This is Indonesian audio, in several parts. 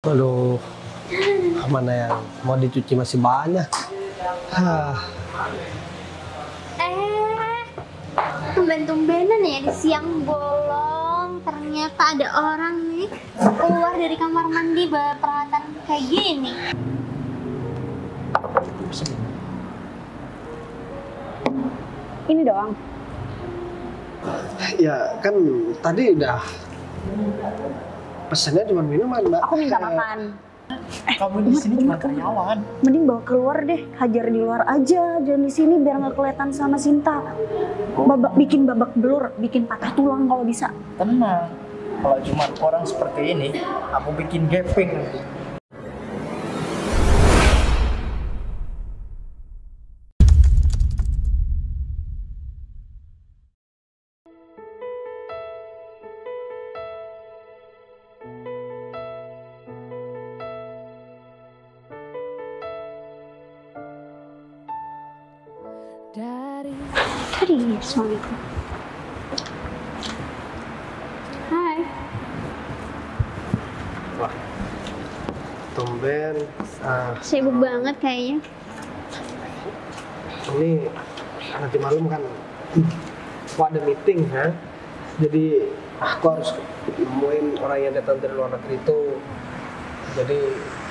Aduh, mana yang mau dicuci masih banyak. Hah, Tumben-tumbenan ya di siang bolong. Ternyata ada orang nih keluar dari kamar mandi bawa peralatan kayak gini. Ini doang. ya kan tadi udah pesannya cuma minuman, Mbak. Aku minta makan. Kamu di sini cuma karyawan. Mending bawa keluar deh, hajar di luar aja, jangan di sini biar nggak kelihatan sama Sinta. Bikin babak belur, bikin patah tulang kalau bisa. Tenang. Kalau cuma orang seperti ini, aku bikin gaping. Tadi suamiku. Hai. Wah, tumben. Sibuk banget kayaknya. Ini nanti malam kan aku ada meeting ya. Jadi aku harus nemuin orang yang datang dari luar negeri itu. Jadi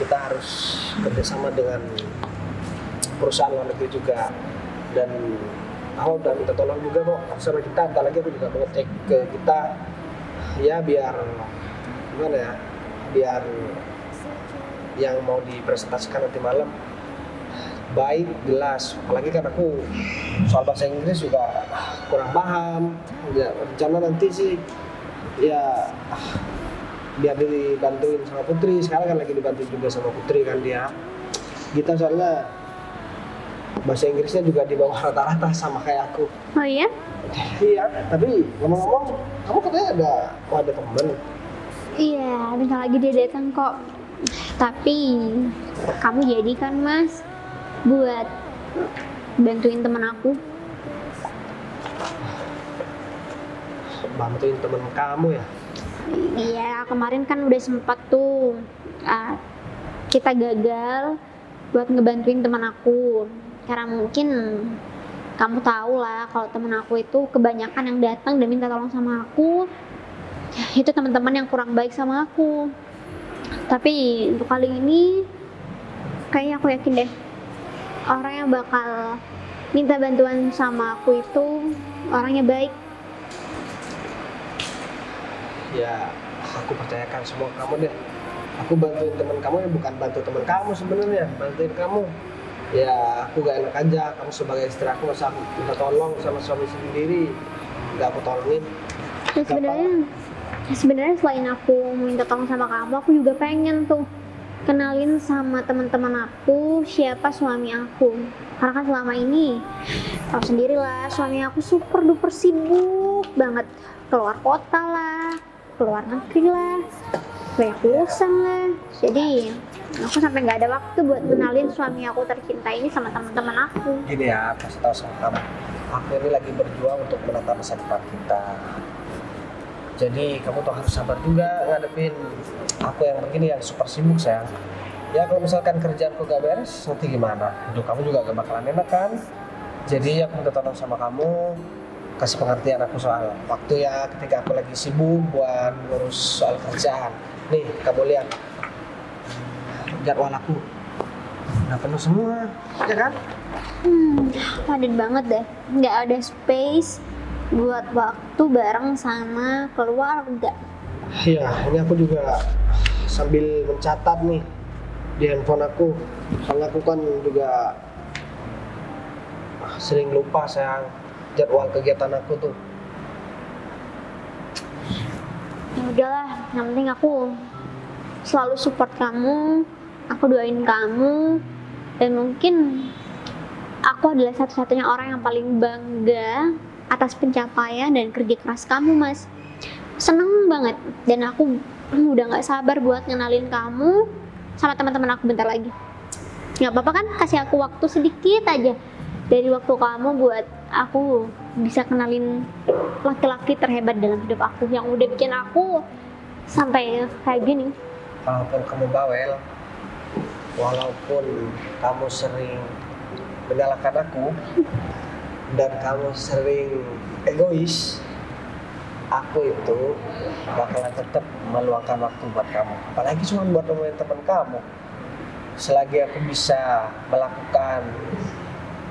kita harus kerjasama dengan perusahaan luar negeri juga. Dan aku udah minta tolong juga kok sama kita. Entar lagi aku juga mau cek ke kita ya, biar gimana ya, biar yang mau dipresentasikan nanti malam baik, jelas. Apalagi kan aku soal bahasa Inggris juga kurang paham ya. Rencana nanti sih ya biar dibantuin sama Putri. Sekarang kan lagi dibantu juga sama Putri kan dia. Kita soalnya bahasa Inggrisnya juga di bawah rata-rata sama kayak aku. Oh iya? Iya, tapi ngomong-ngomong, kamu katanya ada temen. Iya, bentar lagi dia datang kok. Tapi kamu jadi kan Mas buat bantuin temen aku. Bantuin temen kamu ya? Iya, kemarin kan udah sempat tuh kita gagal buat ngebantuin teman aku. Karena mungkin kamu tahu lah kalau temen aku itu kebanyakan yang datang dan minta tolong sama aku itu teman-teman yang kurang baik sama aku. Tapi untuk kali ini kayaknya aku yakin deh orang yang bakal minta bantuan sama aku itu orangnya baik. Ya, aku percayakan semua kamu deh. Aku bantuin temen kamu ya bukan bantu temen kamu sebenarnya, bantuin kamu. Ya, aku gak enak aja, kamu sebagai istri aku masa aku minta tolong sama suami sendiri, gak aku tolongin. Sebenarnya selain aku minta tolong sama kamu, aku juga pengen tuh kenalin sama teman-teman aku siapa suami aku. Karena kan selama ini tahu sendiri lah, suami aku super duper sibuk banget, keluar kota lah, keluar negeri lah, banyak urusan lah. Jadi aku sampai nggak ada waktu buat kenalin suami aku tercinta ini sama teman-teman aku. Gini ya, kasih tahu sama kamu, aku ini lagi berjuang untuk menata masa depan kita. Jadi kamu tuh harus sabar juga ngadepin aku yang begini yang super sibuk sayang. Ya kalau misalkan kerjaanku gak beres, nanti gimana? Hidup kamu juga gak bakalan enak kan? Jadi aku minta tolong sama kamu, kasih pengertian aku soal waktu ya ketika aku lagi sibuk buat ngurus soal kerjaan. Nih, kamu lihat jadwal aku udah penuh semua, ya kan? Padat banget deh, nggak ada space buat waktu bareng sama keluarga. Iya, ini aku juga sambil mencatat nih di handphone aku. Soalnya aku kan juga sering lupa sayang jadwal kegiatan aku tuh. Ya udahlah, yang penting aku selalu support kamu, aku doain kamu, dan mungkin aku adalah satu-satunya orang yang paling bangga atas pencapaian dan kerja keras kamu, Mas. Seneng banget, dan aku udah gak sabar buat ngenalin kamu sama teman-teman aku bentar lagi. Gak apa-apa kan, kasih aku waktu sedikit aja dari waktu kamu buat aku bisa kenalin laki-laki terhebat dalam hidup aku yang udah bikin aku sampai kayak gini. walaupun kamu bawel, walaupun kamu sering menyalahkan aku dan kamu sering egois, aku itu bakalan tetap meluangkan waktu buat kamu. Apalagi cuma buat nemuin teman kamu. Selagi aku bisa melakukan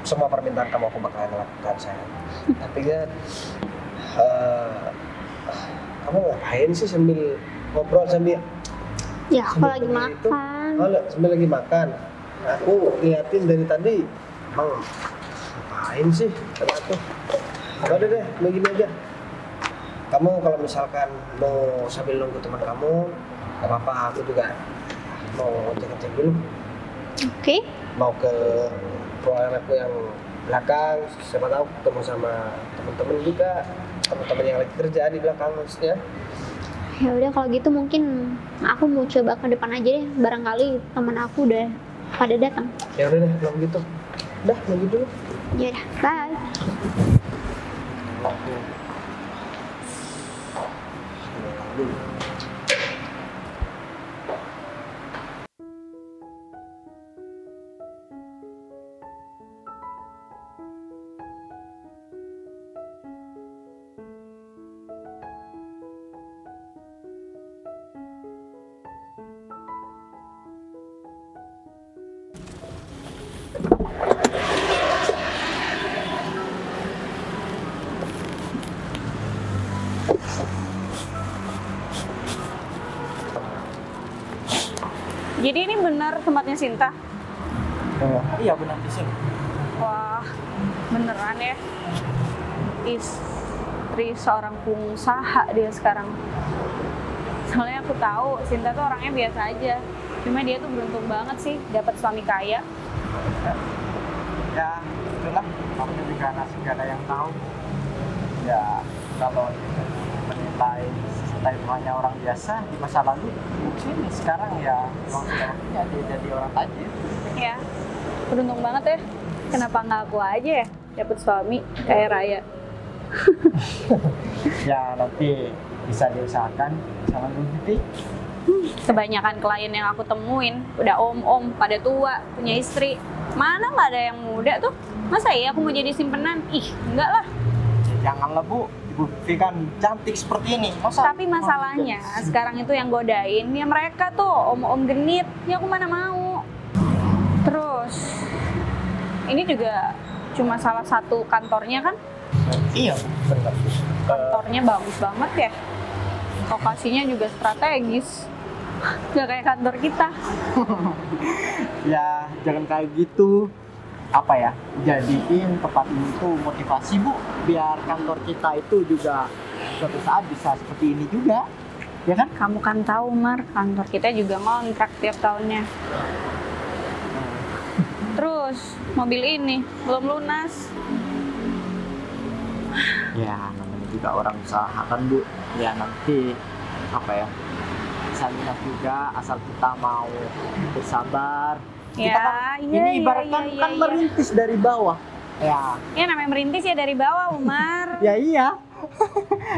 semua permintaan kamu, aku bakalan lakukan, sayang. Tapi kan kamu ngapain sih sambil ngobrol sambil Ya, aku sambil lagi begini itu? makan. Sambil lagi makan. Aku liatin dari tadi, emang ngapain sih kata aku. Udah deh, begini aja. Kamu kalau misalkan mau sambil nunggu teman kamu, gak apa-apa, aku juga mau cek-cek dulu. Oke. Mau ke ruangan aku yang belakang, siapa tahu ketemu sama teman-teman juga, teman-teman yang lagi kerja di belakang maksudnya. Ya udah kalau gitu mungkin aku mau coba ke depan aja deh. Barangkali teman aku udah pada datang. Ya udah deh, kalau gitu. Udah, nunggu dulu. Ya udah, bye. Jadi ini benar tempatnya Sinta? Iya benar di sini. Wah, beneran ya. Istri seorang pengusaha dia sekarang. Soalnya aku tahu Sinta tuh orangnya biasa aja. Cuma dia tuh beruntung banget sih dapat suami kaya. Ya itulah, kamu juga masih gak ada yang tahu. Ya kalau menilai Sinta itu hanya orang biasa di masa lalu, mungkin sekarang ya memang sudah waktunya dia jadi orang tajir. Ya, beruntung banget ya. Kenapa nggak aku aja ya dapat suami kayak Raya? Ya nanti bisa diusahakan sama Bu Vivi. Kebanyakan klien yang aku temuin udah om-om, pada tua, punya istri. Mana nggak ada yang muda tuh? Masa iya aku mau jadi simpenan? Ih, enggak lah. Ya, janganlah Bu, Ibu Vivi kan cantik seperti ini. Masa? Tapi masalahnya sekarang itu yang godain ya mereka tuh om-om genit. Ya aku mana mau. Terus ini juga cuma salah satu kantornya kan? Iya, benar. Kantornya bagus banget ya. Lokasinya juga strategis. Gak kayak kantor kita. Ya jangan kayak gitu. Apa ya, jadiin tempat ini tuh motivasi Bu, biar kantor kita itu juga suatu saat bisa seperti ini juga, ya kan? Kamu kan tahu Mar, kantor kita juga ngontrak tiap tahunnya. Terus mobil ini belum lunas. Ya namanya juga orang usaha kan Bu, ya nanti apa ya, bisa lunas juga asal kita mau bersabar. Ya, Kita kan iya, ini iya, ibaratkan iya, kan iya. merintis dari bawah. Ya, Ya namanya merintis ya dari bawah Umar. ya iya.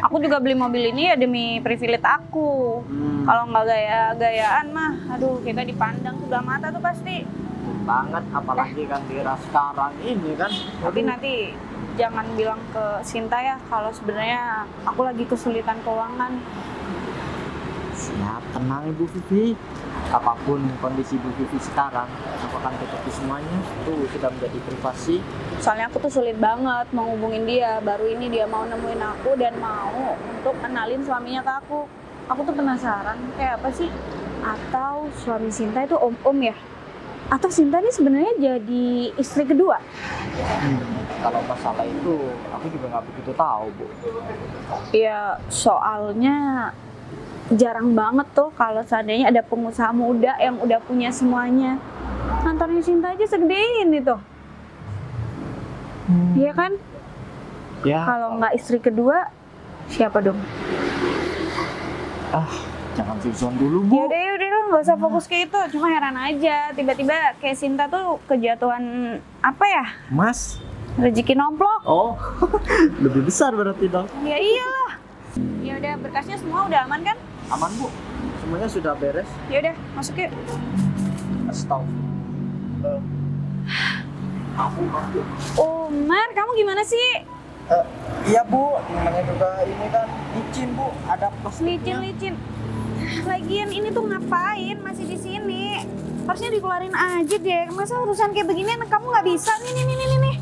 Aku juga beli mobil ini ya demi privilege aku. Kalau nggak gaya-gayaan mah, aduh kita dipandang sebelah mata tuh pasti. Banget, apalagi kan di era sekarang ini kan. Tapi nanti jangan bilang ke Sinta ya kalau sebenarnya aku lagi kesulitan keuangan. Siap, tenang Ibu Vivi. Apapun kondisi Ibu Vivi sekarang, aku akan tutupi semuanya. Itu sudah menjadi privasi. Soalnya aku tuh sulit banget mau hubungin dia. Baru ini dia mau nemuin aku dan mau untuk kenalin suaminya ke aku. Aku tuh penasaran kayak apa sih? Atau suami Sinta itu om-om ya? Atau Sinta ini sebenarnya jadi istri kedua? Kalau masalah itu, aku juga nggak begitu tahu Bu. Ya soalnya jarang banget tuh kalau seandainya ada pengusaha muda yang udah punya semuanya. Kantornya Sinta aja segede ini tuh. Iya kan? Ya. Kalau nggak istri kedua, siapa dong? Jangan suzon dulu Bu. Yaudah lah, nggak usah fokus ke itu. Cuma heran aja, tiba-tiba kayak Sinta tuh kejatuhan apa ya? Mas. Rezeki nomplok. Oh, lebih besar berarti dong. Ya iyalah. Ya udah berkasnya semua udah aman kan? Aman Bu. semuanya sudah beres. Ya udah, masuk yuk. Astagfirullah. Umar, kamu gimana sih? Iya Bu, namanya juga ini kan licin Bu, ada plastiknya. Licin. Lagian ini tuh ngapain masih di sini? Harusnya dikeluarin aja deh. Masa urusan kayak beginian kamu nggak bisa? Nih.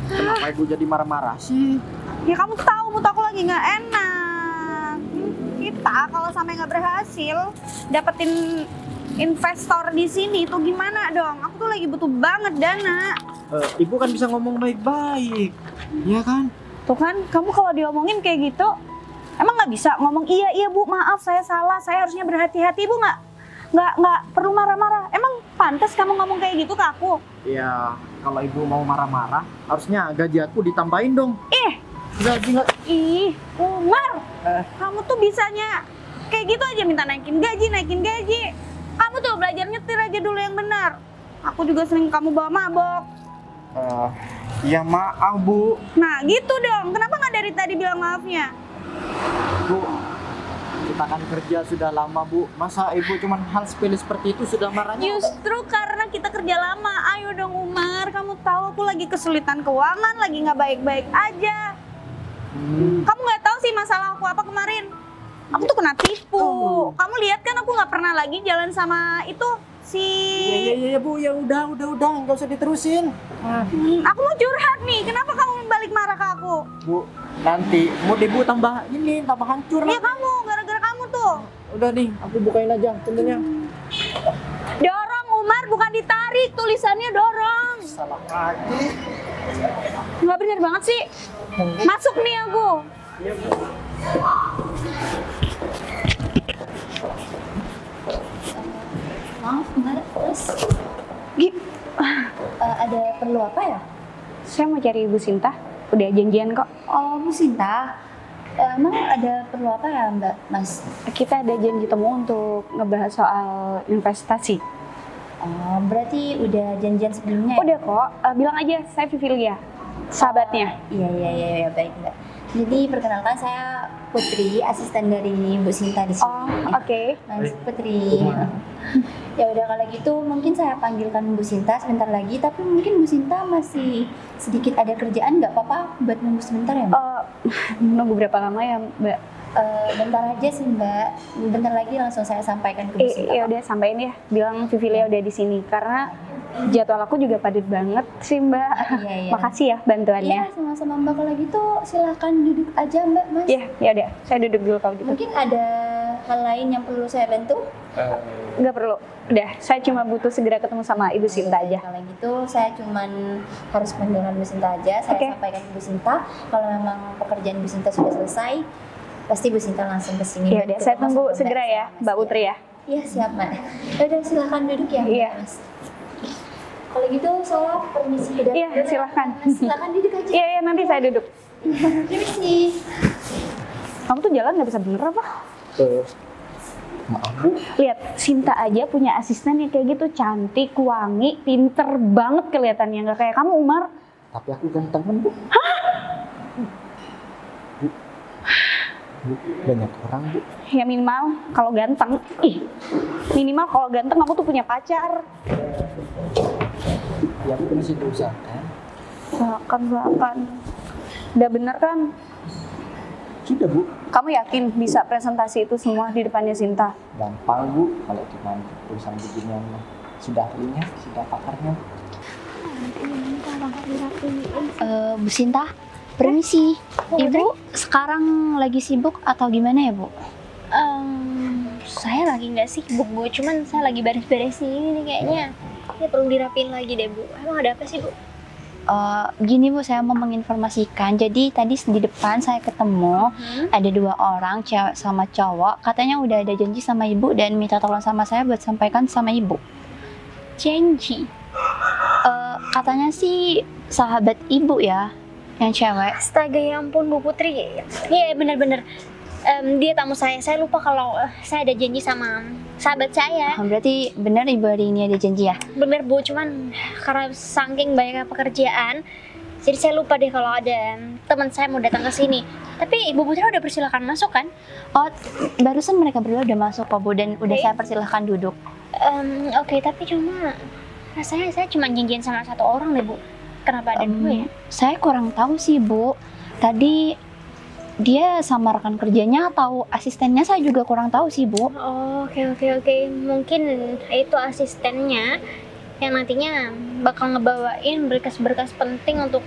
Kenapa Ibu jadi marah-marah sih? Ya kamu tahu mood aku lagi nggak enak. Kita kalau sampai nggak berhasil dapetin investor di sini tuh gimana dong? Aku tuh lagi butuh banget dana. Ibu kan bisa ngomong baik-baik, iya kan? Tuh kan, kamu kalau diomongin kayak gitu, emang nggak bisa ngomong iya Bu, maaf saya salah, saya harusnya berhati-hati. Bu nggak perlu marah-marah. Emang pantas kamu ngomong kayak gitu ke aku? Ya, kalau Ibu mau marah-marah, harusnya gaji aku ditambahin dong. Gaji nggak? Ih, Umar, kamu tuh bisanya kayak gitu aja minta naikin gaji. Kamu tuh belajar nyetir aja dulu yang benar. Aku juga sering kamu bawa mabok. Ya maaf Bu. Nah gitu dong, kenapa nggak dari tadi bilang maafnya? Bu, kita kan kerja sudah lama Bu. Masa Ibu cuman hal sepele seperti itu sudah marahnya? Justru karena kita kerja lama, ayo dong Umar. Kamu tahu aku lagi kesulitan keuangan, lagi nggak baik-baik aja. Kamu nggak tahu sih masalah aku apa kemarin? Aku tuh kena tipu. Kamu lihat kan aku nggak pernah lagi jalan sama itu si. Iya Bu, ya udah, nggak usah diterusin. Aku mau curhat nih. Kenapa kamu balik marah ke aku? Bu, nanti mood Ibu tambah hancur Iya lah. kamu, gara-gara kamu tuh. Udah nih, aku bukain aja pintunya. Dorong Umar, bukan ditarik. Tulisannya dorong. Salah lagi. Nggak bener banget sih. Masuk nih aku. Iya Bu. Maaf, Mbak, terus Gi- ada perlu apa ya? Saya mau cari Ibu Sinta. Udah janjian kok. Oh, Bu Sinta, emang ada perlu apa ya Mbak, Mas? Kita ada janji temu untuk ngebahas soal investasi. Oh, berarti udah janjian sebelumnya ya? Udah kok. Bilang aja saya Vivilia, sahabatnya. Iya, baik Mbak. Jadi perkenalkan saya Putri, asisten dari Bu Sinta di sini. Oh, oke. Mas Putri. Ya udah kalau gitu mungkin saya panggilkan Bu Sinta sebentar lagi, tapi mungkin Bu Sinta masih sedikit ada kerjaan, nggak apa-apa buat nunggu sebentar ya Mbak? Nunggu berapa lama ya Mbak? Bentar aja sih Mbak, bentar lagi langsung saya sampaikan ke Bu Sinta. Ya udah sampaikan ya, bilang Vivilia udah di sini karena jadwal aku juga padat banget sih Mbak. Iya. Makasih ya bantuannya. Iya, sama-sama Mbak. Kalau gitu silahkan duduk aja Mbak, Mas. Iya, ya udah. Saya duduk dulu kalau gitu. Mungkin ada hal lain yang perlu saya bantu? Nggak perlu. Udah, saya cuma butuh segera ketemu sama Ibu Sinta aja. Kalau gitu saya cuman harus mendengar Bu Sinta aja. Saya Oke. sampaikan ke Bu Sinta. Kalau memang pekerjaan Bu Sinta sudah selesai, pasti Bu Sinta langsung ke sini. Ya udah, saya tunggu segera ya, Mbak Putri ya. Iya, siap Mbak. Ya udah, silahkan duduk ya, Iya. Mas. Kalau gitu saya permisi ke dalam. Iya, silahkan. Silahkan duduk aja. Iya, nanti saya duduk. Permisi. Kamu tuh jalan nggak bisa bener apa? Maaf Bu. Lihat, Sinta aja punya asisten yang kayak gitu, cantik, wangi, pinter banget kelihatannya, nggak kayak kamu Umar. Tapi aku ganteng kan Bu. Bu, banyak orang Bu. Ya minimal kalau ganteng, minimal kalau ganteng aku tuh punya pacar. Ya aku masih berusahakan. Seakan-akan. Udah bener kan? Sudah Bu. Kamu yakin bisa presentasi itu semua di depannya Sinta? Gampang Bu, kalau cuma urusan beginian mah. Sudah ahlinya, sudah pakarnya. Bu Sinta, permisi. Ibu sekarang lagi sibuk atau gimana ya Bu? Saya lagi nggak sibuk Bu, cuman saya lagi beres-beresin ini nih kayaknya. Ini perlu dirapiin lagi deh Bu. Emang ada apa sih Bu? Gini Bu, saya mau menginformasikan. Jadi tadi di depan saya ketemu ada 2 orang, cewek sama cowok. Katanya udah ada janji sama Ibu dan minta tolong sama saya buat sampaikan sama Ibu. Janji. Katanya sih sahabat Ibu ya, yang cewek. Astaga ya ampun Bu Putri. Iya bener-bener. Dia tamu saya lupa kalau saya ada janji sama sahabat saya. Berarti benar Ibu hari ini ada janji ya? Bener Bu, cuman karena saking banyaknya pekerjaan, Jadi saya lupa deh kalau ada teman saya mau datang ke sini. Tapi Ibu Putri udah persilakan masuk kan? Oh, barusan mereka berdua udah masuk kok Bu, dan udah Oke. saya persilahkan duduk. Oke, tapi cuma rasanya saya cuma janjian sama satu orang deh Bu. Kenapa ada dua ya? Saya kurang tahu sih Bu. Tadi dia sama rekan kerjanya atau asistennya saya juga kurang tahu sih Bu. Oh, oke. Mungkin itu asistennya yang nantinya bakal ngebawain berkas-berkas penting untuk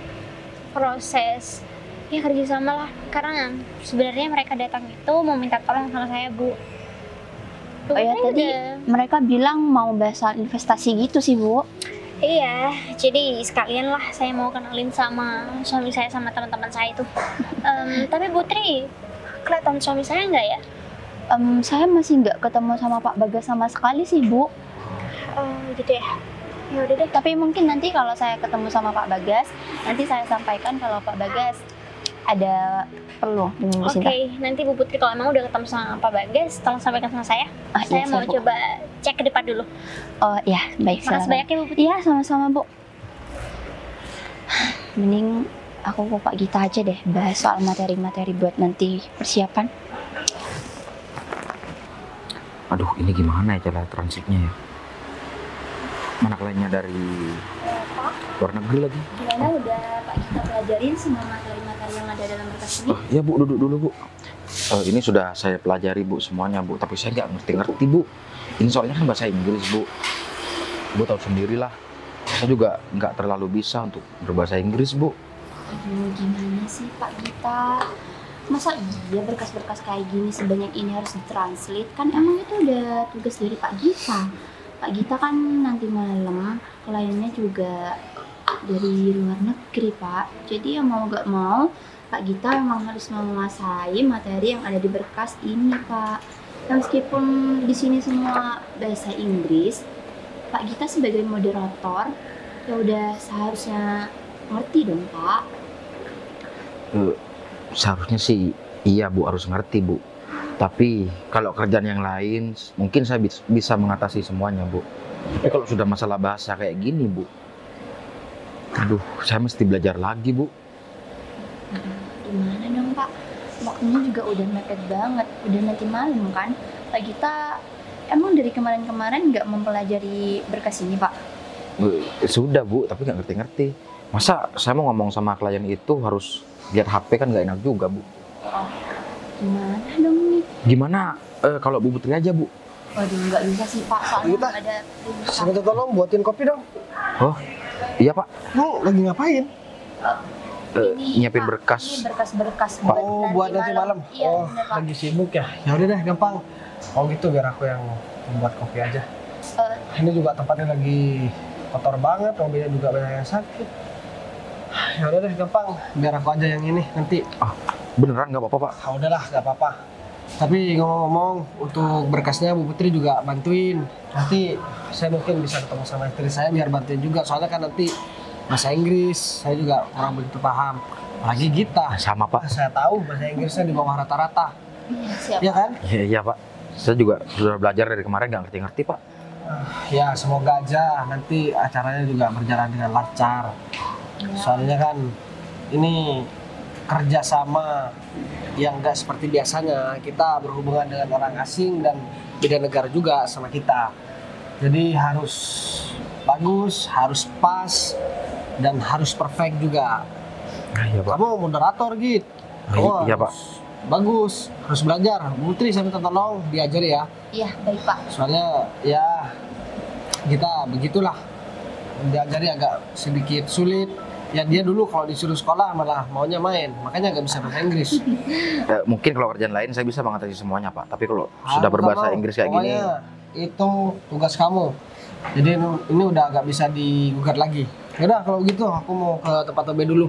proses ya kerjasama lah. Karena sebenarnya mereka datang itu mau minta tolong sama saya Bu. Oh ya, tadi mereka bilang mau bahas soal investasi gitu sih Bu. Iya, jadi sekalian lah saya mau kenalin sama suami saya sama teman-teman saya itu. Tapi Putri, kelihatan suami saya nggak ya? Saya masih nggak ketemu sama Pak Bagas sama sekali sih Bu. Gitu ya. Ya udah deh. Tapi mungkin nanti kalau saya ketemu sama Pak Bagas, nanti saya sampaikan kalau Pak Bagas ada perlu dengan Bu Oke, Sinta. nanti Bu Putri kalau emang udah ketemu sama Pak Bagas, tolong sampaikan sama saya. Saya iya, mau siap, Bu. coba cek ke depan dulu. Oh ya, baik. Makasih silakan. banyak ya Bu Putri. Iya, sama-sama Bu. Mending aku ke Pak Gita aja deh, bahas soal materi-materi buat nanti persiapan. Aduh, ini gimana ya cara transitnya ya? Mana kliennya dari luar negeri lagi? Gimana udah Pak Gita pelajarin semua materi-materi yang ada dalam berkas ini? Oh, ya Bu, duduk dulu Bu. Ini sudah saya pelajari Bu semuanya Bu, tapi saya nggak ngerti-ngerti Bu. Ini soalnya kan bahasa Inggris Bu. Bu tahu sendirilah, saya juga nggak terlalu bisa untuk berbahasa Inggris Bu. Aduh, gimana sih Pak Gita? Masa iya berkas-berkas kayak gini sebanyak ini harus ditranslate? Kan emang itu udah tugas dari Pak Gita. Pak Gita kan nanti malam kliennya juga dari luar negeri Pak. Jadi ya mau gak mau Pak Gita memang harus menguasai materi yang ada di berkas ini Pak. Dan meskipun di sini semua bahasa Inggris, Pak Gita sebagai moderator ya udah seharusnya ngerti dong Pak. Seharusnya sih iya Bu, harus ngerti Bu. Tapi kalau kerjaan yang lain mungkin saya bisa mengatasi semuanya Bu. Tapi kalau sudah masalah bahasa kayak gini Bu, aduh, saya mesti belajar lagi Bu. Gimana dong Pak? Waktunya juga udah mepet banget, udah nanti malam kan. Pak Gita emang dari kemarin-kemarin nggak mempelajari berkas ini Pak? Sudah Bu, tapi nggak ngerti-ngerti. Masa saya mau ngomong sama klien itu harus lihat HP, kan nggak enak juga Bu. Gimana dong nih? Gimana kalau Bu Putri aja Bu? Waduh, nggak bisa sih Pak, soalnya Gita, nggak ada Saya minta tolong buatin kopi dong. Oh iya Pak. Lagi ngapain? Nyiapin Pak, berkas. ini berkas-berkas Oh, buat nanti malam. Iya, Oh, bener, Pak. lagi sibuk ya. Ya udah deh, gampang. Oh gitu, biar aku yang membuat kopi aja. Eh, Ini juga tempatnya lagi kotor banget, mobilnya juga banyak yang sakit. Ya udah deh, gampang. Biar aku aja yang ini nanti. Beneran nggak apa-apa Pak? Ah, udahlah, nggak apa-apa. Tapi ngomong-ngomong, untuk berkasnya Bu Putri juga bantuin. Nanti saya mungkin bisa ketemu sama istri saya biar bantuin juga. Soalnya kan nanti bahasa Inggris saya juga kurang begitu paham. Apalagi Gita. Sama Pak. Saya tahu bahasa Inggrisnya di bawah rata-rata. Iya, siap. Iya kan? Iya Pak. Saya juga sudah belajar dari kemarin, nggak ngerti-ngerti Pak. Ya semoga aja nanti acaranya juga berjalan dengan lancar. Soalnya kan ini kerjasama yang nggak seperti biasanya. Kita berhubungan dengan orang asing dan beda negara juga sama kita. Jadi harus bagus, harus pas, dan harus perfect juga. Iya Pak. Kamu moderator gitu. Iya Pak. Bagus, harus belajar. Bu Putri saya minta tolong diajari ya. Iya, baik Pak. Soalnya ya kita begitulah, diajari agak sedikit sulit. Ya dia dulu kalau disuruh sekolah malah maunya main, makanya nggak bisa bahasa Inggris. Mungkin kalau kerjaan lain saya bisa mengatasi semuanya Pak. Tapi kalau Ah, sudah nggak berbahasa mau. Inggris kayak gini, Pokoknya itu tugas kamu. Jadi ini udah agak bisa digugat lagi. Yaudah kalau gitu aku mau ke tempat OB dulu.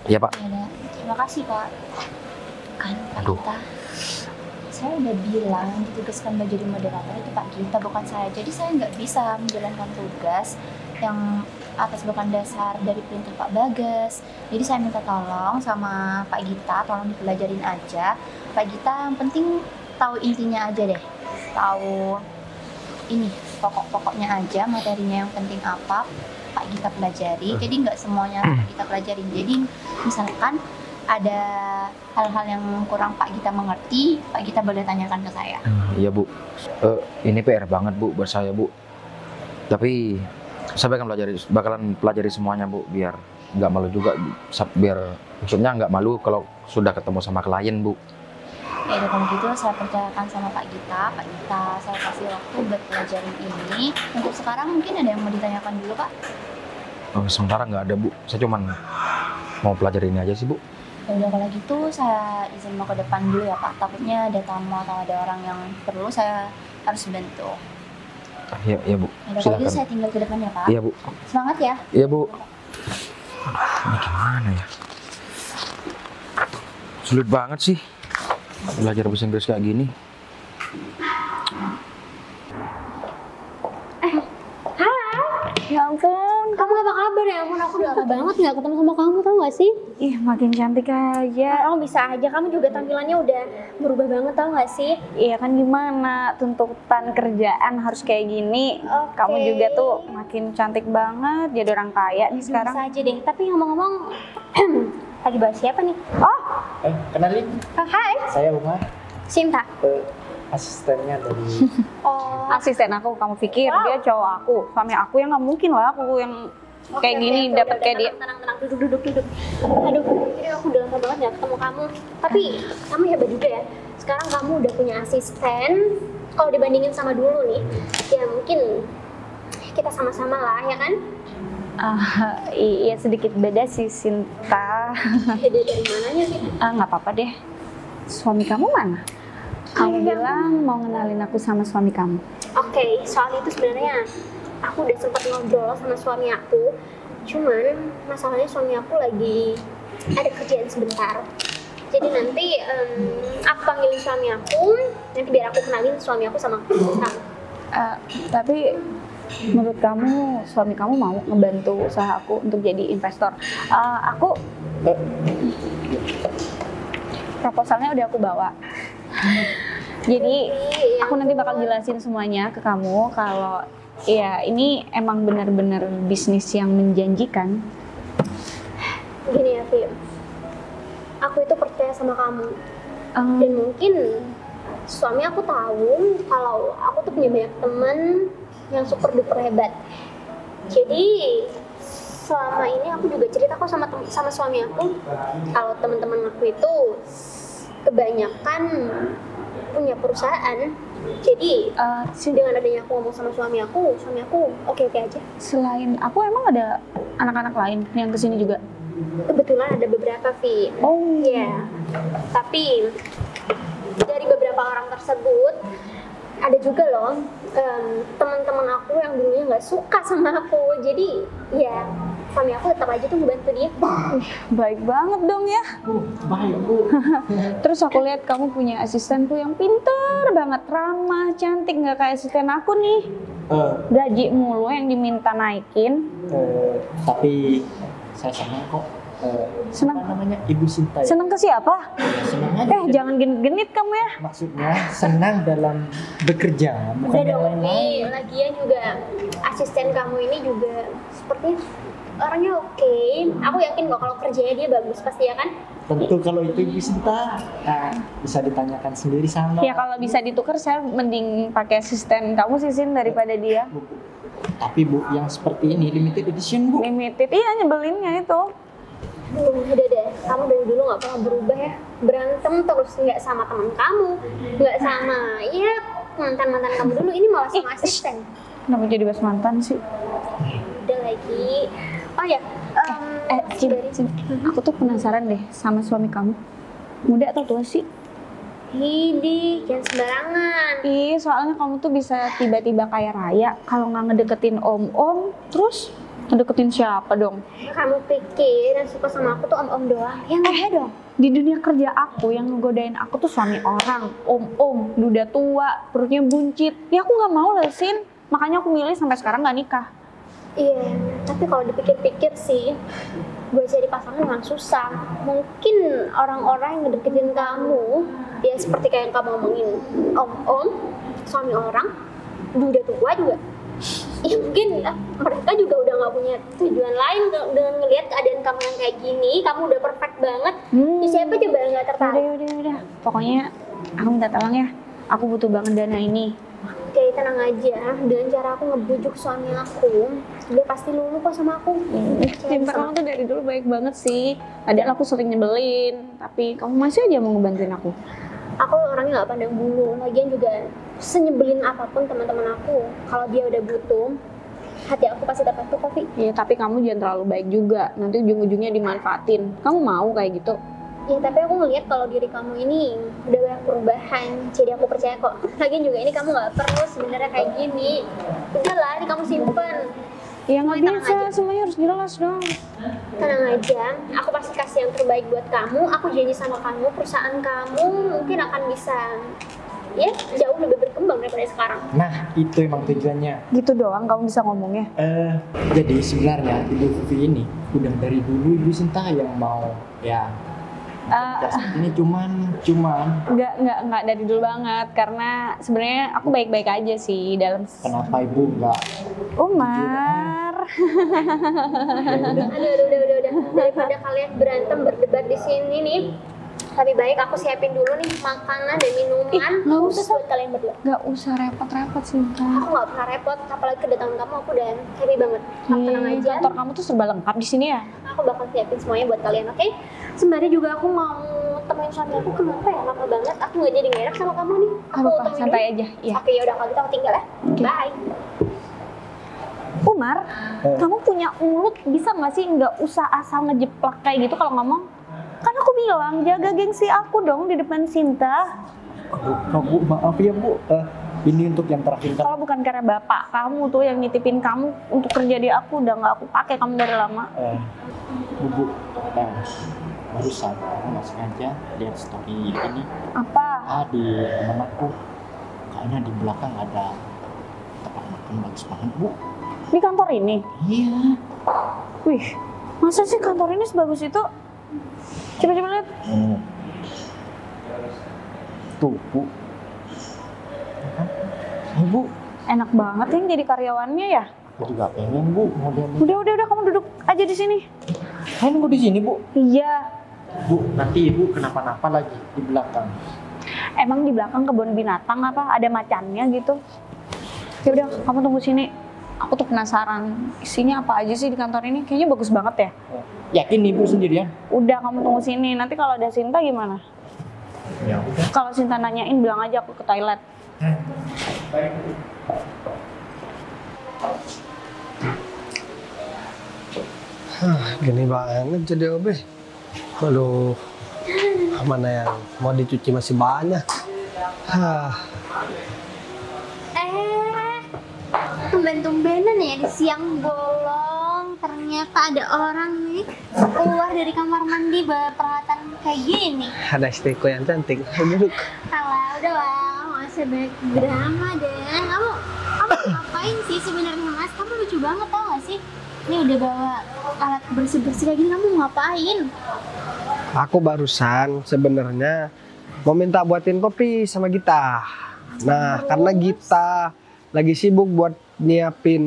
iya Pak. Ya udah, terima kasih Pak. Kan Pak Aduh. Gita, saya udah bilang ditugaskan menjadi moderator itu Pak Gita, bukan saya. Jadi saya nggak bisa menjalankan tugas yang atas bukan dasar dari perintah Pak Bagas. Jadi saya minta tolong sama Pak Gita, tolong dipelajarin aja. Pak Gita yang penting tahu intinya aja deh, tahu ini pokok-pokoknya aja, materinya yang penting apa Pak Gita pelajari. Jadi nggak semuanya Pak Gita pelajarin. Jadi misalkan ada hal-hal yang kurang Pak Gita mengerti, Pak Gita boleh tanyakan ke saya. Iya Bu, ini PR banget Bu buat saya Bu. Tapi saya bakalan pelajari semuanya Bu, biar nggak malu juga, biar maksudnya nggak malu kalau sudah ketemu sama klien Bu. Ya udah kalau gitu saya percayakan sama Pak Gita. Pak Gita saya kasih waktu buat pelajarin ini. Untuk sekarang mungkin ada yang mau ditanyakan dulu Pak? Sementara nggak ada Bu, saya cuman mau pelajari ini aja sih Bu. Ya udah kalau gitu saya izin mau ke depan dulu ya Pak. Takutnya ada tamu atau ada orang yang perlu saya harus bantu. Iya Bu. Ya udah kalau gitu saya tinggal ke depan ya Pak. Iya Bu. Semangat ya. Iya Bu. Ini gimana ya? Sulit banget sih belajar bahasa Inggris kayak gini. Ya ampun, Kamu apa kabar ya? Ampun, aku udah lama banget nggak ketemu sama kamu, tau gak sih? ih makin cantik aja. Kamu bisa aja, kamu juga tampilannya udah berubah banget, tau gak sih? Iya kan gimana, tuntutan kerjaan harus kayak gini. Oke. Kamu juga tuh makin cantik banget, jadi orang kaya nih sekarang. Bisa aja deh, tapi ngomong-ngomong lagi bahas siapa nih? Oh, Kenalin, Hai, saya Umar, Sinta. asistennya dari Oh, asisten aku, kamu pikir dia cowok aku, suami aku yang nggak mungkin lah aku yang kayak gini dapat kayak dia. Tenang, duduk. Aduh, ini aku udah lama banget gak ketemu kamu. Tapi kamu hebat juga ya. Sekarang kamu udah punya asisten. Kalau dibandingin sama dulu nih, ya mungkin kita sama-sama lah, ya kan? Iya sedikit beda sih Sinta. Beda dari mananya sih? Nggak apa-apa deh. Suami kamu mana? Kamu bilang mau ngenalin aku sama suami kamu. Oke, soal itu sebenarnya aku udah sempat ngobrol sama suami aku. Cuman masalahnya suami aku lagi ada kerjaan sebentar. Jadi nanti aku panggilin suami aku, nanti biar aku kenalin suami aku sama kamu. Tapi menurut kamu suami kamu mau ngebantu usaha aku untuk jadi investor? Aku proposalnya udah aku bawa. Jadi aku nanti bakal jelasin semuanya ke kamu kalau ya ini emang benar-benar bisnis yang menjanjikan. Gini ya, Fi. Aku itu percaya sama kamu. Dan mungkin suami aku tahu kalau aku tuh punya banyak teman yang super duper hebat. Jadi selama ini aku juga cerita kok sama suami aku kalau teman-teman aku itu kebanyakan punya perusahaan. Jadi dengan adanya aku ngomong sama suami aku oke-oke aja. Selain aku emang ada anak-anak lain yang kesini juga? Kebetulan ada beberapa, Vi. Oh ya. Tapi dari beberapa orang tersebut ada juga loh teman-teman aku yang dulunya nggak suka sama aku. Jadi ya suami aku tetap aja tuh ngebantu dia. Baik banget dong ya. baik Bu. Terus aku lihat kamu punya asistenku yang pinter banget, ramah, cantik, nggak kayak asisten aku nih. Gaji mulu yang diminta naikin. Tapi saya senang kok. Senang? Apa namanya, Ibu Sinta ya? Senang ke siapa? Senang aja. Jangan genit-genit kamu ya. Maksudnya senang dalam bekerja, bukan Udah yang dong, lain-lain. Vi. Lagian juga asisten kamu ini juga sepertinya orangnya oke. Aku yakin kok kalau kerjanya dia bagus pasti, ya kan? Tentu kalau itu Ibu Sinta, bisa ditanyakan sendiri sama. Ya kalau bisa ditukar saya mending pakai asisten kamu sih Sin daripada dia. Bu. Tapi Bu, yang seperti ini limited edition Bu. Limited, iya nyebelinnya itu. Udah deh, kamu dari dulu nggak pernah berubah ya. Berantem terus, nggak sama teman kamu, nggak sama mantan kamu dulu, ini malah sama asisten. Kenapa jadi bahas mantan sih? Udah lagi. Oh ya, Cin, aku tuh penasaran deh sama suami kamu. Muda atau tua sih? Hidi, jangan sembarangan. Ih, soalnya kamu tuh bisa tiba-tiba kaya raya kalau nggak ngedeketin om-om, terus ngedeketin siapa dong? Kamu pikir yang suka sama aku tuh om-om doang? Ya nggak dong. Di dunia kerja aku yang ngegodain aku tuh suami orang, om-om, duda tua, perutnya buncit. Ya aku nggak mau lah, Sin. Makanya aku milih sampai sekarang nggak nikah. Iya, tapi kalau dipikir-pikir sih, buat jadi pasangan memang susah. Mungkin orang-orang yang ngedeketin kamu, ya seperti kayak yang kamu omongin, om-om, suami orang, duda tua juga, Ya mungkin mereka juga udah nggak punya tujuan lain dengan ngelihat keadaan kamu yang kayak gini, kamu udah perfect banget. Ya siapa coba yang nggak tertarik? Udah. Pokoknya aku minta tolong ya. Aku butuh banget dana ini. Oke, tenang aja. Dengan cara aku ngebujuk suami aku, dia pasti luluh kok sama aku. Cinta kamu tuh dari dulu baik banget sih. Padahal aku sering nyebelin, tapi kamu masih aja mau ngebantuin aku. Aku orangnya nggak pandang bulu. Lagian juga senyebelin apapun teman-teman aku, kalau dia udah butuh, hati aku pasti dapat tuh kopi. Iya, tapi kamu jangan terlalu baik juga. Nanti ujung-ujungnya dimanfaatin. Kamu mau kayak gitu? Ya tapi aku ngeliat kalau diri kamu ini udah banyak perubahan, jadi aku percaya kok. Lagian juga ini kamu nggak perlu sebenarnya kayak gini. Udahlah, ini kamu simpen. Ya nggak Tenang bisa, aja. semuanya harus jelas dong. Tenang aja, aku pasti kasih yang terbaik buat kamu. Aku janji sama kamu, perusahaan kamu mungkin akan bisa ya jauh lebih berkembang daripada sekarang. Nah, itu emang tujuannya. Gitu doang kamu bisa ngomongnya. Jadi sebenarnya Ibu Vivi ini udah dari dulu Ibu Sinta yang mau ya. Ini cuman Nggak dari dulu banget, karena sebenarnya aku baik-baik aja sih dalam. kenapa Ibu nggak Umar. Aduh, udah. Daripada kalian berantem berdebat di sini nih, lebih baik aku siapin dulu nih makanan dan minuman nggak khusus usah. buat kalian berdua. Nggak usah repot-repot sih. Aku nggak pernah repot, apalagi kedatangan kamu aku udah happy banget. Kamu tenang aja. Kantor kamu tuh serba lengkap di sini ya? Aku bakal siapin semuanya buat kalian, oke? Sembari juga aku mau temuin suami aku, kenapa ya lama banget? Aku nggak jadi ngerak sama kamu nih. Aku Apa-apa, temuin santai dulu. aja. Iya. Oke, yaudah kalau gitu aku tinggal ya. Bye. Umar, kamu punya mulut, bisa nggak sih nggak usah asal ngejeplak kayak gitu kalau ngomong? Kan aku bilang jaga gengsi aku dong di depan Sinta. Bu, maaf ya Bu, ini untuk yang terakhir kan. Kalau bukan karena bapak kamu tuh yang nitipin kamu untuk kerja di aku, udah nggak aku pakai kamu dari lama. Bu, barusan aku nggak sengaja lihat story ini. Apa? Di teman aku, kayaknya di belakang ada tempat makan bagus banget Bu. Di kantor ini? Iya. Wih, masa sih kantor ini sebagus itu? Coba lihat. Tuh Bu. Bu, Enak banget yang jadi karyawannya ya. aku juga pengen Bu modelnya. Udah kamu duduk aja di sini. Saya nunggu di sini Bu. Iya. Bu, nanti Ibu kenapa-napa lagi di belakang. Emang di belakang kebun binatang apa? Ada macannya gitu? Ya udah, kamu tunggu sini. Aku tuh penasaran isinya apa aja sih di kantor ini. Kayaknya bagus banget ya. Yakin Ibu sendirian? Udah, kamu tunggu sini. Nanti kalau ada Sinta gimana? Ya udah. Kalau Sinta nanyain bilang aja aku ke toilet. Gini banget jadi OB. Aduh, mana yang mau dicuci masih banyak. Tumben-tumbenan ya di siang bolong. Ternyata ada orang nih keluar dari kamar mandi bawa peralatan kayak gini. Ada istriku yang cantik. Duduk. Alah, udah lah, nggak usah banyak drama deh. Kamu ngapain sih sebenarnya Mas? Kamu lucu banget tau gak sih? Ini udah bawa alat bersih-bersih kayak gini, kamu ngapain? Aku barusan sebenarnya mau minta buatin kopi sama Gita. Nah, karena Gita lagi sibuk buat nyiapin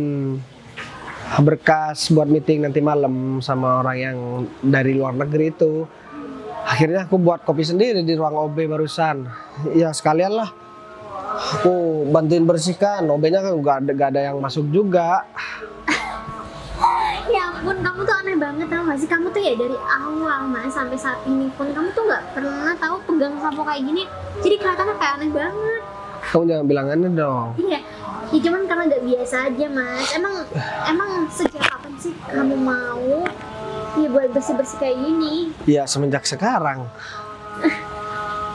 berkas buat meeting nanti malam sama orang yang dari luar negeri itu. Akhirnya aku buat kopi sendiri di ruang OB barusan. Ya sekalian lah. Aku bantuin bersihkan. OB-nya kan gak ada yang masuk juga. Ya ampun, kamu tuh aneh banget tau gak sih? Kamu tuh ya dari awal Mas sampai saat ini pun kamu tuh gak pernah tahu pegang sampo kayak gini. Jadi kelihatannya kayak aneh banget. Kamu jangan bilang aneh dong. Iya, ya cuman karena gak biasa aja Mas. Emang sejak kapan sih kamu mau ya buat bersih-bersih kayak gini? Ya semenjak sekarang.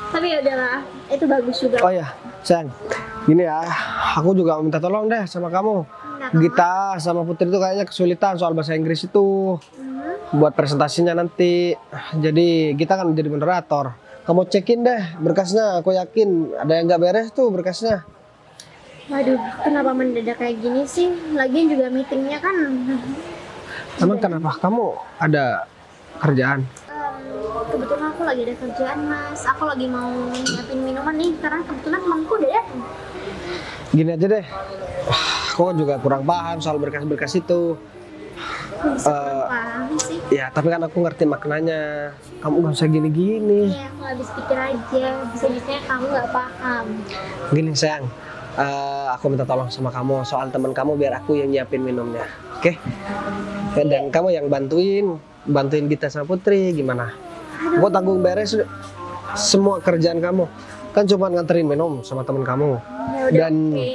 Tapi ya udahlah, itu bagus juga. Oh ya, sayang. Gini ya, aku juga minta tolong deh sama kamu. Gita sama Putri itu kayaknya kesulitan soal bahasa Inggris itu. Buat presentasinya nanti. Jadi kita kan jadi moderator. Kamu cekin deh berkasnya, aku yakin ada yang nggak beres tuh berkasnya. Waduh, kenapa mendadak kayak gini sih? Lagian juga meetingnya kan. Emang kenapa? Kamu ada kerjaan? Kebetulan aku lagi ada kerjaan Mas. Aku lagi mau nyiapin minuman nih, karena kebetulan temanku udah datang. Gini aja deh, Aku juga kurang paham soal berkas-berkas itu. Paham sih. Ya, tapi kan aku ngerti maknanya. Kamu nggak usah gini-gini. Iya, aku habis pikir aja. Bisa-bisanya kamu nggak paham. Gini sayang, aku minta tolong sama kamu soal teman kamu biar aku yang nyiapin minumnya. Oke? Dan kamu yang bantuin kita sama Putri gimana? Aku tanggung beres semua kerjaan kamu. Kan cuma nganterin minum sama teman kamu. Ya udah, Dan oke.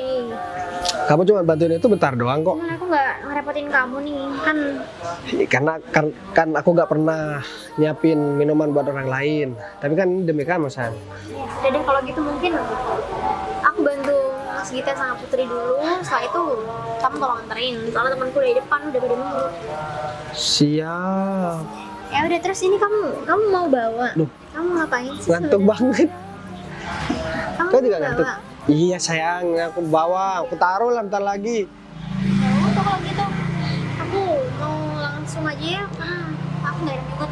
kamu cuma bantuin itu bentar doang kok. Cuman aku nggak ngerepotin kamu nih, kan. Karena kan aku nggak pernah nyiapin minuman buat orang lain. Tapi kan demi kamu sayang. Ya, udah deh kalau gitu mungkin aku bantu Mas Gita sama Putri dulu. Setelah itu kamu tolong anterin. Soalnya temanku dari depan udah pada nunggu. Siap. Ya udah, terus ini kamu mau bawa? Duh. Kamu ngapain sih? Ngantuk banget. Kamu Kau juga mau ngantuk? bawa? Iya sayang, aku bawa, aku taruh lah bentar lagi. Ya udah kalau gitu aku mau langsung aja ya, karena aku nggak ada juga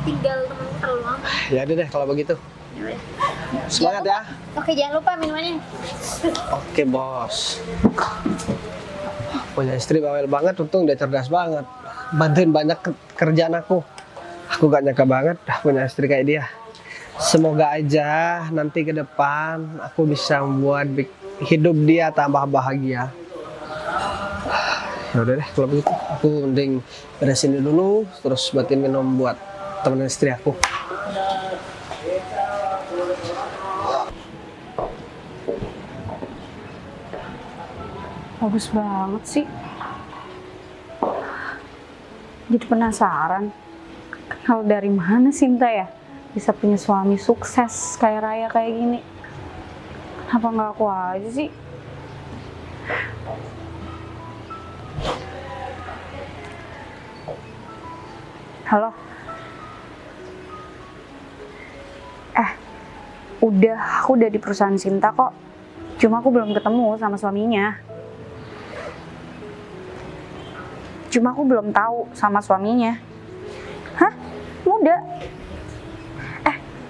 tinggal temanku terlalu lama. Ya udah deh kalau begitu. Ya udah. Semangat ya. Oke, jangan lupa minumannya. Oke bos. Punya istri bawel banget, untung dia cerdas banget. Bantuin banyak kerjaan aku. Aku gak nyangka banget punya istri kayak dia. Semoga aja nanti ke depan aku bisa membuat hidup dia tambah bahagia. Ya udah deh kalau begitu, aku mending beresin dulu, terus buatin minum buat temen istri aku. Bagus banget sih. Jadi penasaran, kalau dari mana Sinta ya bisa punya suami sukses kayak Raya kayak gini? Kenapa nggak aku aja sih? Halo? Aku udah di perusahaan Sinta kok. Cuma aku belum ketemu sama suaminya. Cuma aku belum tahu sama suaminya. Hah? Muda?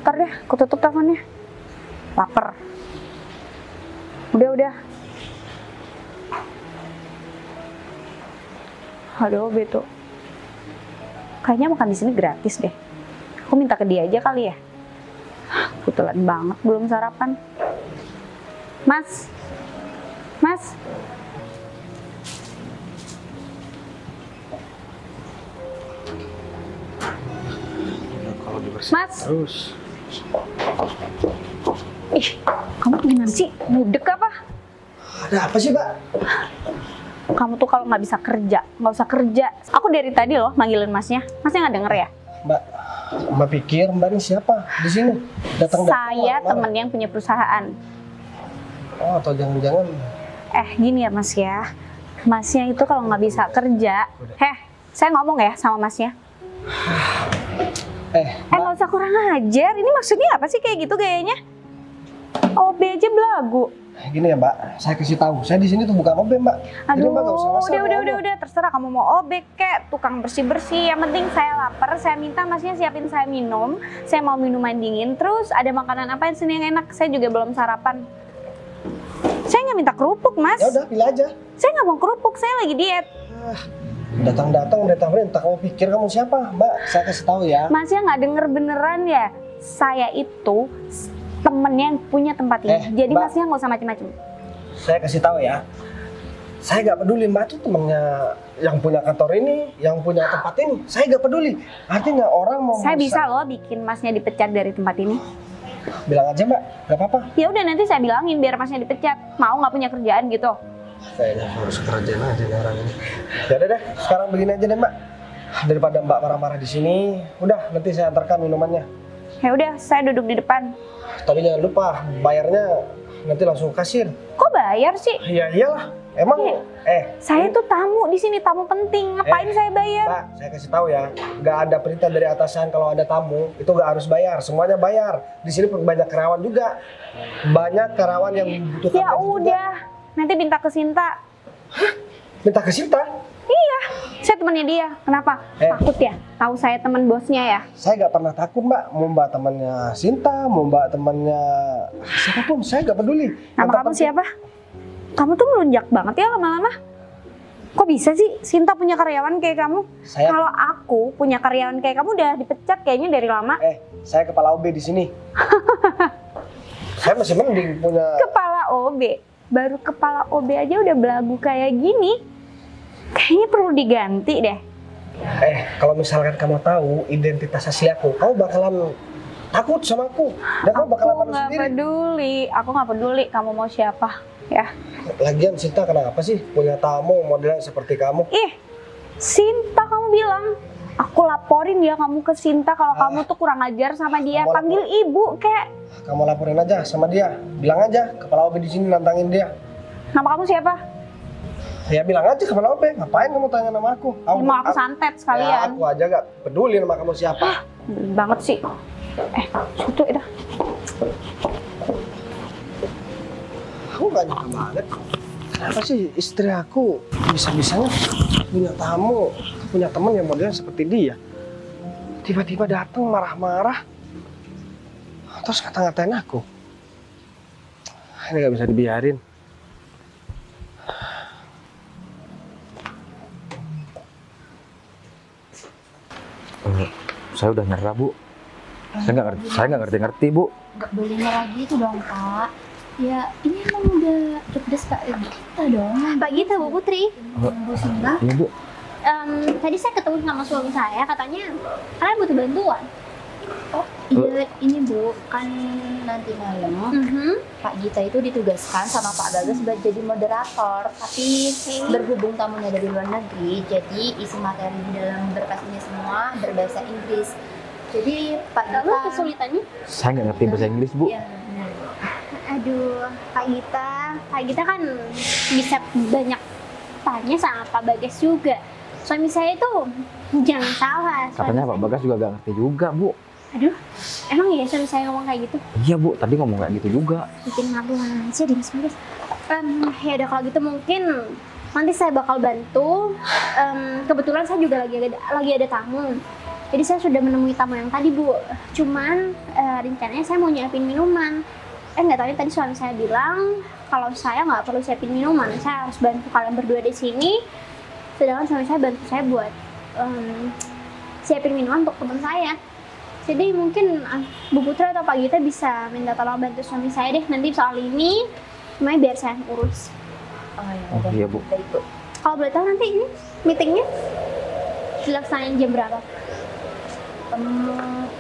Ntar deh, aku tutup teleponnya. Laper. Udah. Aduh, Beto. Kayaknya makan di sini gratis deh. Aku minta ke dia aja kali ya. Kebetulan banget belum sarapan. Mas. Kalau dibersihin Mas. terus. Ih, kamu gimana sih? Mudek apa? Ada apa sih, Pak? Kamu tuh kalau nggak bisa kerja, nggak usah kerja. Aku dari tadi loh manggilin masnya. Masnya nggak denger ya? Mbak pikir Mbak ini siapa di sini? Datang Saya temen yang punya perusahaan. Oh, atau jangan-jangan Gini ya Mas ya. Masnya itu kalau nggak bisa kerja, saya ngomong ya sama Masnya. Nggak usah kurang ajar. Ini maksudnya apa sih kayak gitu gayanya? OB aja belagu. Gini ya Mbak, saya kasih tahu. Saya di sini tuh bukan OB Mbak. Jadi Aduh, Mbak nggak usah ngasal. udah, terserah kamu mau obek kek, tukang bersih-bersih. Yang penting saya lapar, saya minta Masnya siapin saya minum. Saya mau minuman dingin, terus ada makanan apa yang sini yang enak. Saya juga belum sarapan. Saya nggak minta kerupuk, Mas. Ya udah, pilih aja. Saya nggak mau kerupuk, saya lagi diet. Datang perintah. Kamu pikir kamu siapa, Mbak? Saya kasih tahu ya. Masnya nggak denger beneran ya? Saya itu temennya yang punya tempat ini. Jadi Mbak, Masnya nggak usah macem-macem. saya kasih tahu ya. Saya nggak peduli Mbak tuh temennya yang punya kantor ini, yang punya tempat ini. Saya nggak peduli. Artinya orang mau. Saya bisa loh bikin Masnya dipecat dari tempat ini. Bilang aja Mbak, nggak apa-apa. Ya udah nanti saya bilangin biar Masnya dipecat. Mau nggak punya kerjaan gitu? Kayaknya harus kerjaan aja nih orang ini. Ya udah deh, sekarang begini aja deh Mbak. Daripada Mbak marah-marah di sini, udah nanti saya antarkan minumannya. Ya udah, saya duduk di depan. Tapi jangan lupa bayarnya nanti langsung ke kasir. Kok bayar sih? Ya iyalah, emang Saya tuh tamu di sini, tamu penting. Ngapain saya bayar? Mbak, saya kasih tahu ya, nggak ada perintah dari atasan kalau ada tamu itu nggak harus bayar, semuanya bayar. Di sini banyak karyawan juga, banyak karyawan yang membutuhkan. Ya udah, nanti minta ke Sinta. Minta ke Sinta? Iya, saya temannya dia. Kenapa? Takut ya? Tahu saya teman bosnya ya? Saya nggak pernah takut Mbak, mau Mbak temannya Sinta, mau Mbak temannya siapapun, saya nggak peduli. Nama kamu siapa? Kamu tuh melunjak banget ya lama-lama. Kok bisa sih Sinta punya karyawan kayak kamu? Kalau aku punya karyawan kayak kamu udah dipecat kayaknya dari lama. Saya kepala OB di sini. Saya masih mending punya Kepala OB? Baru kepala OB aja udah belagu kayak gini. Kayaknya perlu diganti deh. Kalau misalkan kamu tahu identitas asli aku, kamu bakalan takut sama aku. Dan kamu bakalan malu sendiri. Aku nggak peduli kamu mau siapa ya. Lagian Sinta kenapa sih punya tamu modelnya seperti kamu? Sinta kamu bilang. Aku laporin ya kamu ke Sinta kalau kamu tuh kurang ajar sama dia. Panggil ibu kek. Kamu laporin aja sama dia. Bilang aja kepala OB di sini nantangin dia. Nama kamu siapa? Ya bilang aja kepala OB. Ngapain kamu tanya nama aku? Mau aku santet sekalian. Ya, aku aja gak peduli nama kamu siapa. Banget sih. Situ dah. Aku gak nyangka banget. Kenapa sih istri aku bisa-bisanya punya tamu, punya teman yang modelnya seperti dia. Tiba-tiba datang marah-marah, terus ngata-ngatain aku. Ini gak bisa dibiarin. Saya udah nyerah, Bu. Saya nggak ngerti, Bu. Nggak boleh nyerah gitu dong, Pak. Ya, ini emang udah tugas Kak Gita dong. Pak Gita, Bu Putri. Bu Sinta. Iya, Bu. Tadi saya ketemu sama suami saya, katanya kalian butuh bantuan. Oh, iya ini Bu, kan nanti malam Pak Gita itu ditugaskan sama Pak Bagas buat jadi moderator. Tapi berhubung tamunya dari luar negeri, jadi isi materi di dalam berkas ini semua berbahasa Inggris. Jadi Pak Gita... Lalu kesulitannya? Saya nggak ngerti bahasa Inggris, Bu. Iya, benar. Aduh, Pak Gita kan bisa banyak tanya sama Pak Bagas juga. Suami saya itu jangan salah. Katanya Pak Bagas juga nggak ngerti juga, Bu. Aduh, emang iya suami saya ngomong kayak gitu? Iya, Bu. Tadi ngomong kayak gitu juga. Bikin malu aja di Mas Bagas. Ya udah kalau gitu mungkin nanti saya bakal bantu. Kebetulan saya juga lagi ada tamu. Jadi saya sudah menemui tamu yang tadi, Bu. Cuman rencananya saya mau nyiapin minuman. Nggak tahu tadi suami saya bilang kalau saya nggak perlu siapin minuman, saya harus bantu kalian berdua di sini. Sedangkan suami saya bantu saya buat siapin minuman untuk teman saya. Jadi mungkin Bu Putra atau Pak Gita bisa minta tolong bantu suami saya deh. Nanti soal ini semuanya biar saya urus. Oh iya, Bu. Kalau boleh tahu nanti ini meetingnya dilaksanain jam berapa?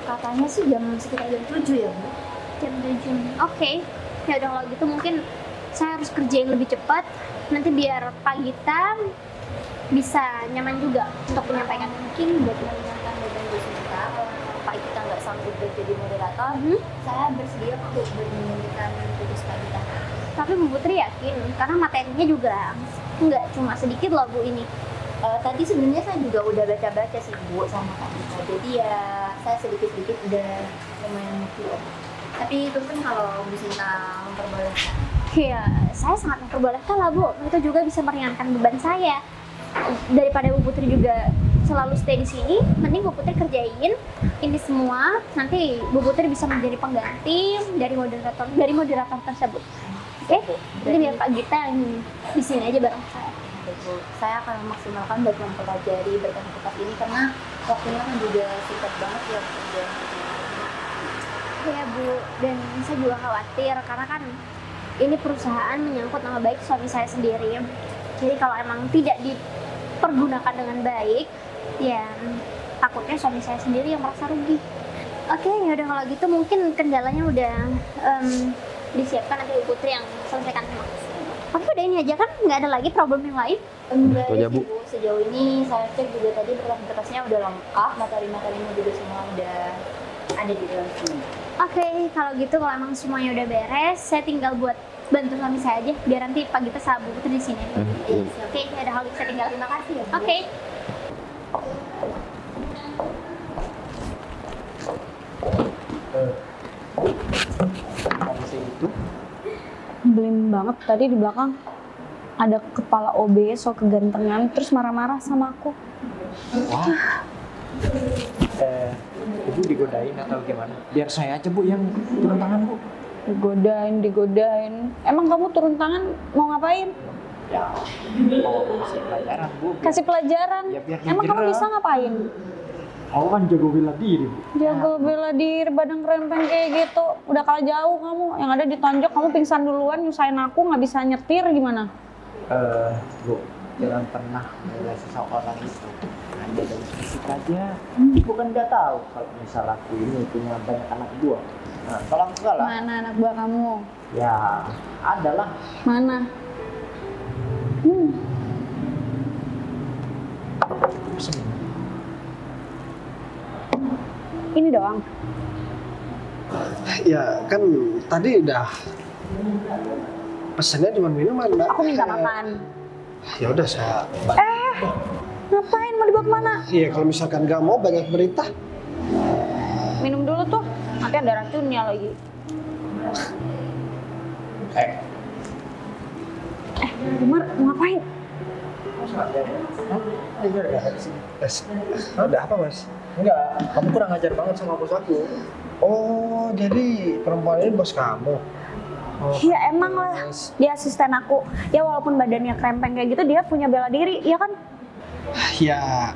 Katanya sih sekitar jam 7 ya, Bu. Jam 7. Oke. Ya udah kalau gitu mungkin saya harus kerjain lebih cepat. Nanti biar Pak Gita bisa nyaman juga untuk menyampaikan. Mungkin buat mengingatkan beban Bu Sinta, kalau Pak Gita nggak sanggup jadi moderator, saya bersedia untuk menunjukkan tugas Pak Gita. Tapi Bu Putri yakin, karena materinya juga nggak cuma sedikit loh Bu ini. Tadi sebenarnya saya juga udah baca-baca sih Bu sama Pak Gita, jadi ya saya sedikit-sedikit udah lumayan ngerti. Tapi itu kan kalau Bu Sinta memperbolehkan. Ya, saya sangat memperbolehkan lah Bu, itu juga bisa meringankan beban saya. Daripada Bu Putri juga selalu stay di sini, mending Bu Putri kerjain ini semua. Nanti Bu Putri bisa menjadi pengganti dari moderator tersebut. Oke? Jadi biar Pak Gita yang di sini aja bareng saya. Saya akan memaksimalkan buat mempelajari berkas-berkas ini karena waktunya kan juga singkat banget ya kerjaan. Iya Bu, dan saya juga khawatir karena kan ini perusahaan menyangkut nama baik suami saya sendiri. Jadi kalau emang tidak dipergunakan dengan baik, ya takutnya suami saya sendiri yang merasa rugi. Oke, ya udah kalau gitu mungkin kendalanya udah disiapkan, nanti Bu Putri yang selesaikan semua. Oke, udah ini aja kan? Nggak ada lagi problem yang lain? Enggak Itu aja, sih, Bu. Bu. Sejauh ini saya cek juga tadi berkas-berkasnya udah lengkap, materi-materinya juga semua udah ada di dalam sini. Oke, kalau gitu kalau emang semuanya udah beres, saya tinggal buat bantu suami saya aja, biar nanti Pak Gita sama Bu Putri di sini. Oke, ya udah kalau gitu saya tinggal. Terima kasih ya, Bu. Oke. Nyebelin banget tadi di belakang ada kepala OB so kegantengan terus marah-marah sama aku. Ibu digodain atau gimana? Biar saya aja Bu yang turun tangan Bu. Digodain. Emang kamu turun tangan mau ngapain? Ya, mau kasih pelajaran Bu. Kasih pelajaran. Ya, biar Emang kamu dijerah. bisa ngapain? Aku kan jago bela diri Bu. Jago bela diri, badan kerempeng kayak gitu. Udah kalah jauh kamu. Yang ada ditonjok, kamu pingsan duluan, nyusahin aku, nggak bisa nyetir gimana? Bu, jangan pernah menilai seseorang itu hanya dari fisik aja. Ibu kan nggak tahu kalau misal aku ini punya banyak anak buah. Nah, kalau aku kalah, Mana anak buah kamu? ya adalah. Mana? Ini doang. Ya kan tadi udah pesennya cuma minuman, Mbak. Aku minta makan. Ya udah saya. Ngapain mau dibawa kemana? Iya kalau misalkan nggak mau banyak berita. Minum dulu tuh. Nanti ada racunnya lagi. Umar, mau ngapain? Ada apa Mas? Enggak, kamu kurang ajar banget sama bos aku. Oh jadi perempuan ini bos kamu? Oh, Iya emang lah, dia asisten aku. Ya walaupun badannya krempeng kayak gitu, dia punya bela diri, ya kan? ya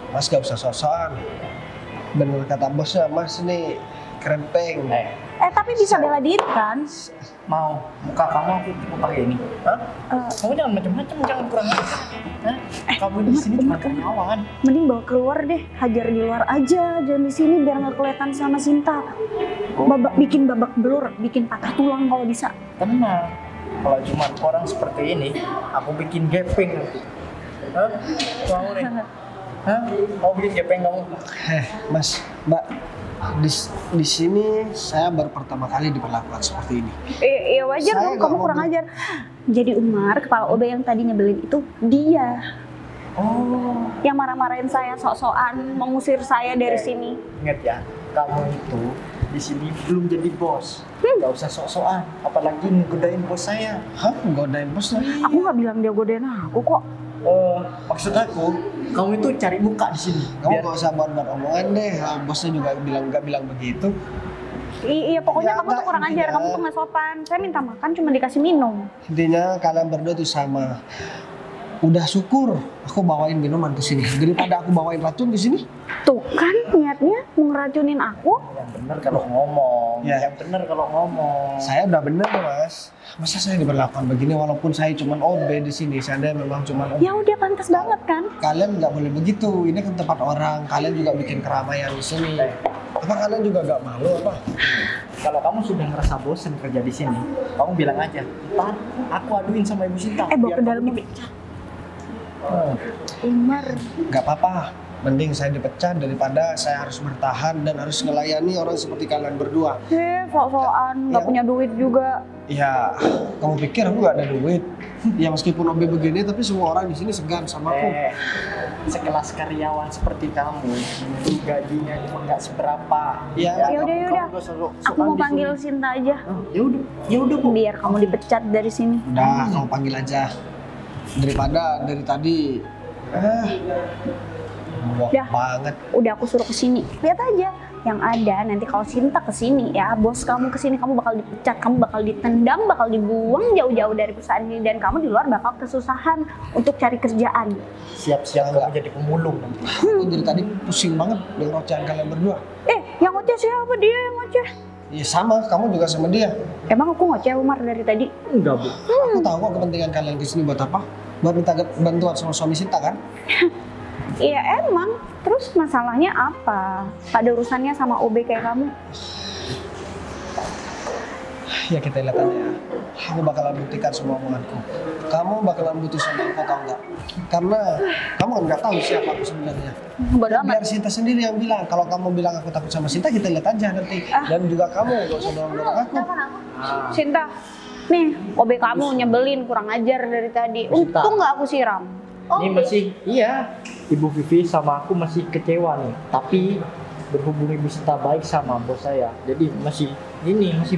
Mas gak usah sosokan. Bener kata bosnya, Mas ini krempeng. Tapi bisa bela diri kan? Mau muka kamu aku pakai ini? Hah? Kamu jangan macam-macam, jangan kurang ajar. Hah? Kamu di sini cuma karyawan. Mending bawa keluar deh, hajar di luar aja, jangan di sini biar nggak kelihatan sama Sinta. Bikin babak belur, bikin patah tulang kalau bisa. Tenang, kalau cuma orang seperti ini, aku bikin gepeng nanti. Hah? Mau nih? Hah? Mau bikin gepeng kamu? Mas, Mbak, di sini saya baru pertama kali diperlakukan seperti ini. Iya wajar Saya dong, nggak kamu mau kurang ajar. Jadi Umar, kepala OB yang tadi nyebelin itu dia. Oh, Yang marah-marahin saya, sok-sokan mengusir saya dari sini. ingat ya, kamu itu di sini belum jadi bos. Gak usah sok-sokan, apalagi ngegodain bos saya. Hah? Godain bosnya? Aku nggak bilang dia godain aku kok. Maksud aku, kamu itu cari muka di sini. Kamu gak usah buat omongan deh. Bosnya juga nggak bilang begitu. Iya, pokoknya Ya, kamu tuh enggak, kurang ajar, intinya. kamu tuh nggak sopan. Saya minta makan cuma dikasih minum. Intinya kalian berdua tuh sama. Udah syukur aku bawain minuman ke sini daripada aku bawain racun ke sini. Tuh kan niatnya mau ngeracunin aku. Yang bener kalau ngomong, Ya. yang bener kalau ngomong. Saya udah bener Mas. Masa saya diperlakukan begini walaupun saya cuma OB di sini. Saya memang cuma OB. Ya udah pantas banget kan? Kalian nggak boleh begitu. Ini kan tempat orang. Kalian juga bikin keramaian di sini. Apa kalian juga nggak malu apa? Kalau kamu sudah ngerasa bosan kerja di sini, kamu bilang aja, "Ntar aku aduin sama Ibu Sinta." Bawa biar ke kamu dalam mobil. dipecat." Umar, Nggak apa-apa. Mending saya dipecat daripada saya harus bertahan dan harus melayani orang seperti kalian berdua. sok-sokan, nggak Ya. punya duit juga. Ya, kamu pikir aku nggak ada duit? Ya meskipun OB begini, tapi semua orang di sini segan sama aku. Sekelas karyawan seperti kamu, itu gajinya cuma nggak seberapa. Ya, Yaudah, kamu yaudah. nggak sok-sokan Aku mau di panggil sini. Sinta aja. Ya udah Bu. Biar kamu dipecat dari sini. Udah, kamu panggil aja. Daripada dari tadi, muak Dah. banget. Udah aku suruh ke sini. Lihat aja. Yang ada nanti kalau Sinta ke sini ya, bos kamu ke sini, kamu bakal dipecat, kamu bakal ditendang, bakal dibuang jauh-jauh dari perusahaan ini dan kamu di luar bakal kesusahan untuk cari kerjaan. Siap-siap kamu jadi pemulung nanti. Aku dari tadi pusing banget dengan ocehan kalian berdua. Yang ngoceh siapa? Dia yang ngoceh. Ya sama, kamu juga sama dia. Emang aku ngoceh Umar dari tadi? Enggak Bu. Aku tahu kok kepentingan kalian kesini buat apa. Buat minta bantuan sama suami Sinta kan? Iya emang. Terus masalahnya apa? Ada urusannya sama OB kayak kamu? Ya kita lihat aja ya. Aku bakalan buktikan semua omonganku. Kamu bakalan butuh sama aku tau nggak? Karena kamu kan nggak tahu siapa aku sebenarnya. Bodo amat. Biar Sinta sendiri yang bilang. Kalau kamu bilang aku takut sama Sinta, kita lihat aja nanti. Dan juga kamu gak usah dorong-dorong aku. Sinta, nih OB kamu nyebelin, kurang ajar dari tadi. Sinta. Untung nggak aku siram. Ini masih, iya, Ibu Vivi sama aku masih kecewa nih. Tapi berhubung Ibu Sinta baik sama bos saya, jadi masih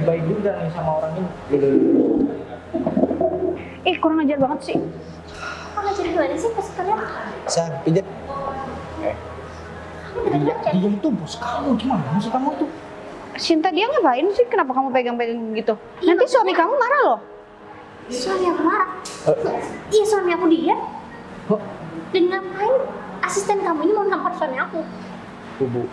baik juga nih sama orang ini. Kurang ajar banget sih. Kurang ajar gimana sih pas kalian? Saya pijat. Dia itu bos kamu, gimana sih kamu tuh? Sinta dia ngapain sih? Kenapa kamu pegang-pegang gitu? Nanti suami kamu marah loh. Suami aku marah. Iya, suami aku dia. Oh, Dan ngapain asisten kamu ini mau nampar suami aku? Bu.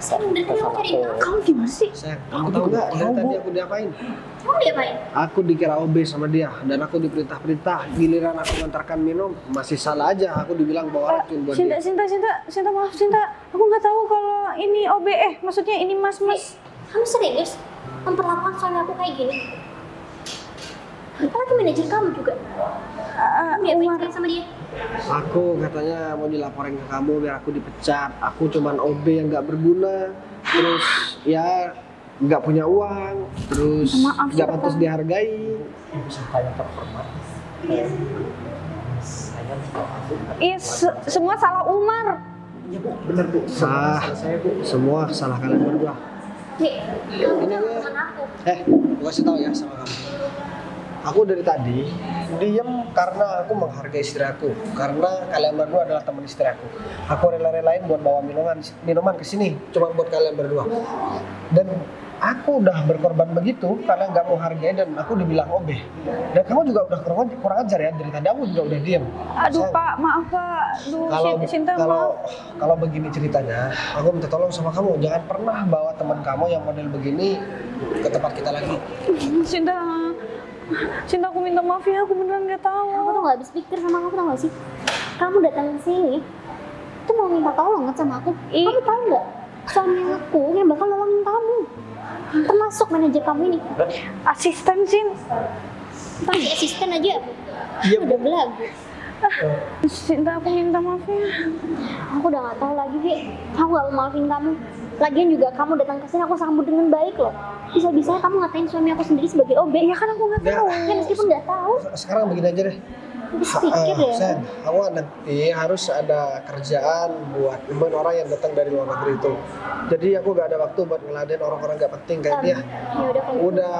Saya dari tadi mau cari kamu. Kamu gimana sih? Sayang, kamu tahu nggak dari tadi aku diapain? Kamu diapain? Aku dikira OB sama dia dan aku diperintah-perintah. Giliran aku ngantarkan minum masih salah aja. Aku dibilang bawa racun buat dia. Sinta, maaf Sinta. Aku nggak tahu kalau ini OB. Maksudnya ini mas. Kamu serius memperlakukan suami aku kayak gini? Apalagi manajer kamu juga. Kamu diapain sama dia? Aku katanya mau dilaporin ke kamu biar aku dipecat. Aku cuman OB yang nggak berguna. Terus ya nggak punya uang. Terus Maaf, nggak Sinta. pantas dihargai. Ibu Sinta yang terhormat. Saya juga aku. Iya, semua salah Umar. Iya Bu, benar Bu. Sah. Salah saya Bu. Semua salah kalian berdua. Nih, kamu Ini tuh gue. teman aku. Aku kasih tahu ya sama kamu. Aku dari tadi diem karena aku menghargai istri aku. Karena kalian berdua adalah teman istri aku. Aku rela-relain buat bawa minuman ke sini cuma buat kalian berdua. Dan aku udah berkorban begitu karena nggak mau hargai dan aku dibilang OB. Dan kamu juga udah kurang ajar ya, dari tadi aku juga udah diem. Aduh Sayang, Pak, maaf Pak. Aduh, Sinta maaf. kalau begini ceritanya, aku minta tolong sama kamu jangan pernah bawa teman kamu yang model begini ke tempat kita lagi. Sinta aku minta maaf ya, aku beneran nggak tahu. Aku tuh gak habis pikir sama kamu, tau gak sih? Kamu datang ke sini tuh mau minta tolong kan sama aku. Kamu tahu nggak? Suami aku yang bakal nolongin kamu, termasuk manajer kamu ini. Asisten Sin. Pasti asisten aja. Iya, Udah belagu. Sinta aku minta maaf ya. Aku udah gak tahu lagi, Vi. Aku gak mau maafin kamu. Lagian juga kamu datang ke sini aku sambut dengan baik loh. Bisa-bisanya kamu ngatain suami aku sendiri sebagai OB. Iya kan aku nggak tahu. Ya meskipun nggak tahu, Sekarang begini aja deh. habis pikir ya. Sen, aku nanti harus ada kerjaan buat nemuin orang yang datang dari luar negeri itu. Jadi aku gak ada waktu buat ngeladen orang-orang gak penting kayak dia. Ya udah kalau gitu. Udah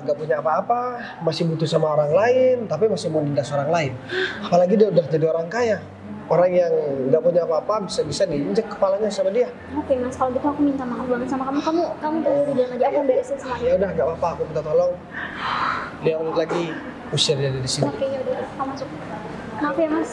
gak punya apa-apa, masih butuh sama orang lain, tapi masih mau nindas orang lain. Apalagi dia udah jadi orang kaya. Orang yang gak punya apa-apa bisa-bisa diinjek kepalanya sama dia. Oke Mas, kalau gitu aku minta maaf banget sama kamu. Kamu tunggu di dalam aja, aku beresin semuanya. Ya udah gak apa-apa, aku minta tolong. 5 menit lagi usir dia dari sini. Oke, ya udah, kamu masuk. Maaf ya Mas.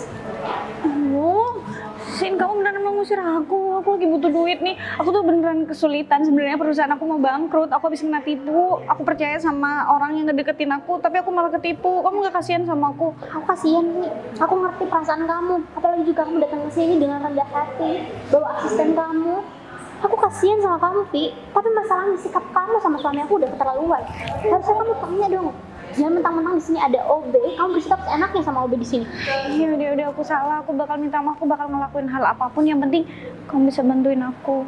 Sin, kamu beneran mau ngusir aku lagi butuh duit nih. Aku tuh beneran kesulitan, sebenarnya perusahaan aku mau bangkrut. Aku habis kena tipu. Aku percaya sama orang yang ngedeketin aku, tapi aku malah ketipu. Kamu gak kasihan sama aku? Aku kasihan nih. Aku ngerti perasaan kamu. Apalagi juga kamu datang ke sini dengan rendah hati, bawa asisten kamu. Aku kasihan sama kamu, Vi. Tapi masalahnya sikap kamu sama suami aku udah keterlaluan. Harusnya kamu tanya dong. Jangan mentang-mentang di sini ada OB, kamu bersikap seenaknya sama OB di sini. Iya, udah aku salah. Aku bakal minta maaf. Aku bakal ngelakuin hal apapun. Yang penting kamu bisa bantuin aku.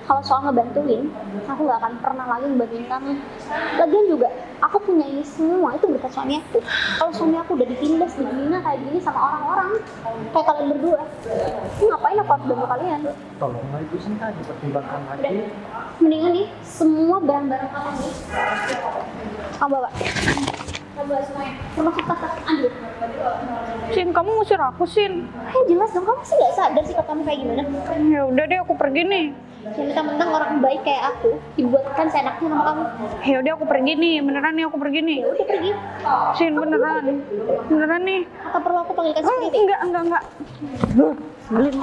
Kalau soal ngebantuin, aku gak akan pernah lagi ngebantuin kamu. Lagian juga, aku punya ini semua itu berkat suami aku. Kalau suami aku udah ditindas, dihina kayak gini sama orang-orang, kayak kalian berdua, ngapain aku harus bantu kalian? Tolonglah Ibu Sinta dipertimbangkan Udah, lagi. mendingan nih, semua barang-barang kamu nih, kamu bawa. Kamu bawa semuanya, termasuk tas ambil. Sin, kamu ngusir aku, Sin. Jelas dong, kamu sih gak sadar sikap kamu kayak gimana? Ya udah deh, aku pergi nih. Yang mentang-mentang orang baik kayak aku, dibuatkan seenaknya sama kamu. Ya udah aku pergi nih, beneran nih aku pergi nih. Ya udah pergi. Sin, beneran nih. Atau perlu aku panggilkan security? Enggak. Sebelin.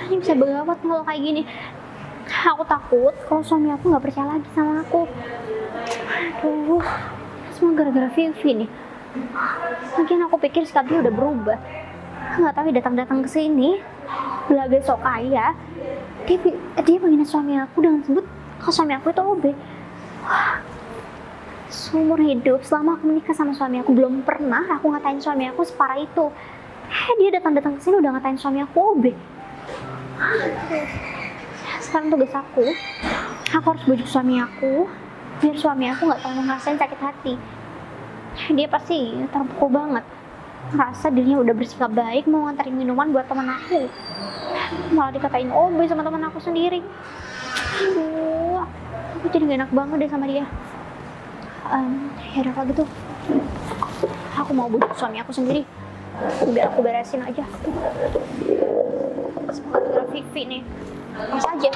Ini bisa begawat kalau kayak gini. Aku takut kalau suami aku nggak percaya lagi sama aku. Aduh, semua gara-gara Vivi nih. Mungkin aku pikir sikap dia udah berubah. Nggak tahu dia datang-datang ke sini, belaga sok kaya. Dia menghina suami aku dengan sebut kalau suami aku itu OB. Wah, seumur hidup selama aku menikah sama suami aku belum pernah aku ngatain suami aku separah itu. Dia datang-datang ke sini udah ngatain suami aku OB. Sekarang tugas aku harus bujuk suami aku biar suami aku nggak terlalu ngerasain sakit hati. Dia pasti terpukul banget, ngerasa dirinya udah bersikap baik mau nganterin minuman buat teman aku, malah dikatain OB sama teman aku sendiri. Aduh, aku jadi gak enak banget deh sama dia. Ya udah kalau gitu aku mau bujuk suami aku sendiri. Biar aku beresin aja. Semoga Vivi nih. Mas aja.